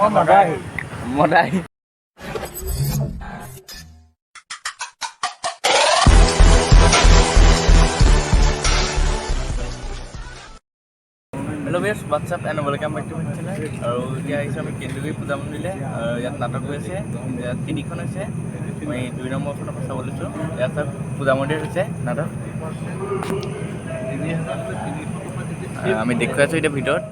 মদাই hello' বেছ what's up and welcome back to my channel. আৰু এতিয়া আহিছোঁ আমি কেন্দুগুৰি পূজা মন্দিৰলৈ। ইয়াত নাটক হৈ আছে, ইয়াত 3খন হৈছে। মই 2 নম্বৰখনৰ পৰা চাব লৈছোঁ। ইয়াত চব পূজা মন্দিৰ হৈছে নাটক। আমি দেখুৱাই আছোঁ এতিয়া ভিতৰত।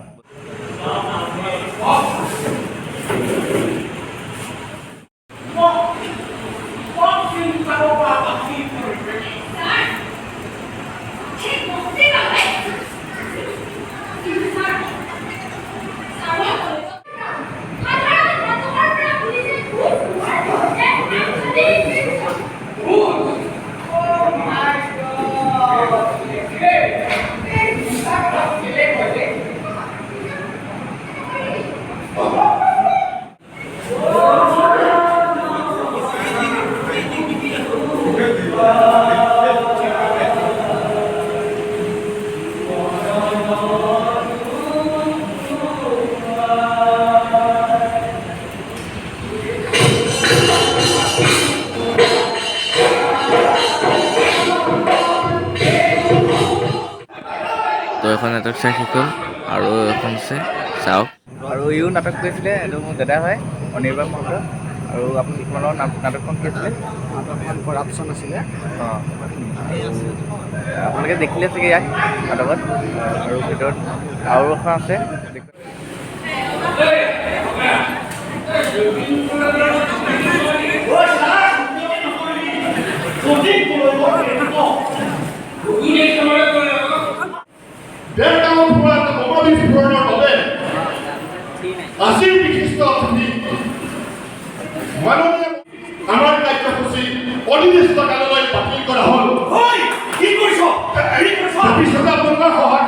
তো এখন নাটক চাই শেষ হ'ল আৰু এখন আছে চাওক। আৰু ইও নাটক কৰিছিলে, এইটো মোৰ দাদা হয় অনিৰ্বাণ মহন্ত। আৰু আপুনি কিমানৰ নাটকখন কি আছিলে? নাটকখন কৰাপশ্যন আছিলে। অঁ, আপোনালোকে দেখিলে চাগে ইয়াত নাটকত। আৰু ভিতৰত আৰু এখন আছে। আজিৰ বিশিষ্ট অতিথি মাননীয় আমাৰ কাৰ্যসূচী অনিৰ্দিষ্ট কাললৈ বাতিল কৰা হ'ল। কি কৰিছ? পিছতে আপোনাৰ সহায়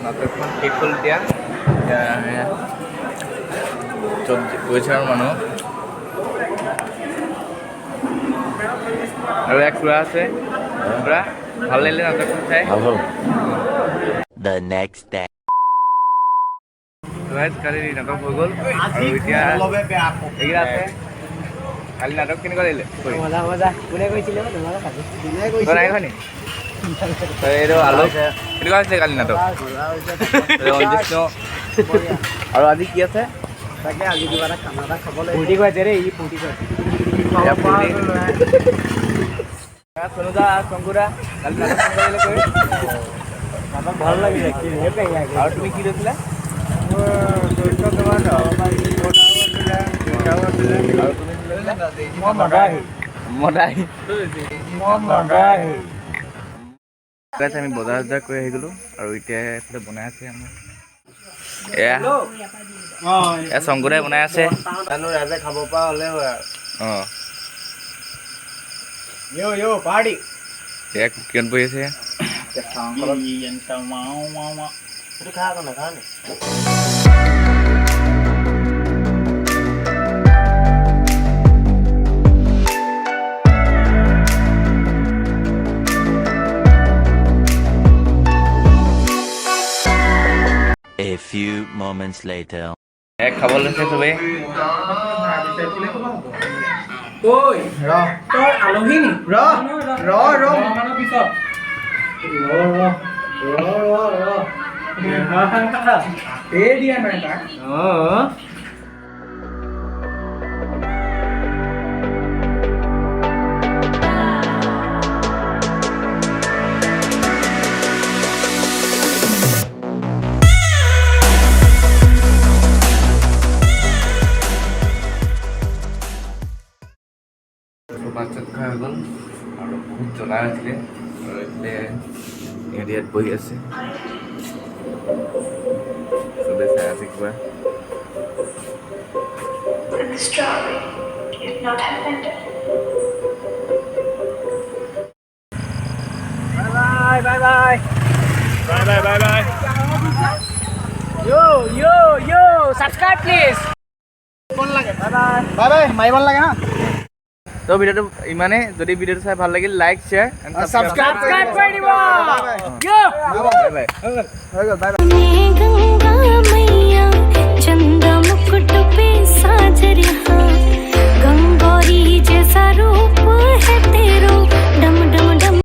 নাটকখন শেষ হ'ল। এতিয়া চব গৈছে আৰু মানুহ। আৰু এক খুৰা আছে, খুৰা ভাল লাগিলে নাটকখন চাই। The next day. কালি নাটক হৈ গ'ল আৰু এতিয়া এইকেইটা আছে। কালি নাটক কেনেকুৱা লাগিলে? কোনে কৈছিলে? নাই খোৱা নি? এইটো আলোক কেনেকুৱা হৈছে কালি নাটক? আৰু আজি কি আছে? তাকে আজি কিবা এটা খানা এটা খাব লাগিব। ফূৰ্তি কৰিছে দেই, ই ফূৰ্তি কৰিছে। সোনুদা, শংকুদা কালি নাটক কেনেকুৱা লাগিলে কৰি? নাটক ভাল লাগিলে। আৰু তুমি কি লৈছিলা? আমি বজাৰ চজাৰ কৰি আহি গ'লো আৰু এতিয়া এইফালে বনাই আছে আমাৰ এয়া শংকুদাই বনাই আছে। ৰাইজে খাব পৰা হ'লে হয় আৰু। অঁ Yo, party. এয়া কিয়ন পৰি আছে Itu kah kan kan? A few moments later. এক খাব লৈছে চবেই Oi, তোৰ আলহী নি? মানৰ পিছত। এই দিয়া নাই তাক। ভাত চাত খোৱা হৈ গ'ল আৰু বহুত জ্বলা আছিলে আৰু এইফালে ইহঁতি ইয়াত বহি আছে চবেই চাই আছে কিবা The story is not happened. Bye. Yo, subscribe please. Bye. মাৰিব লাগে হা। তো ভিডিওটো ইমানে যদি ভিডিওটো চাই ভাল লাগিল লাইক শ্বেয়াৰ এণ্ড Subscribe কৰি দিব। Yo. বাই বাই হৈ গ'ল, bye. गंगा मैया चंद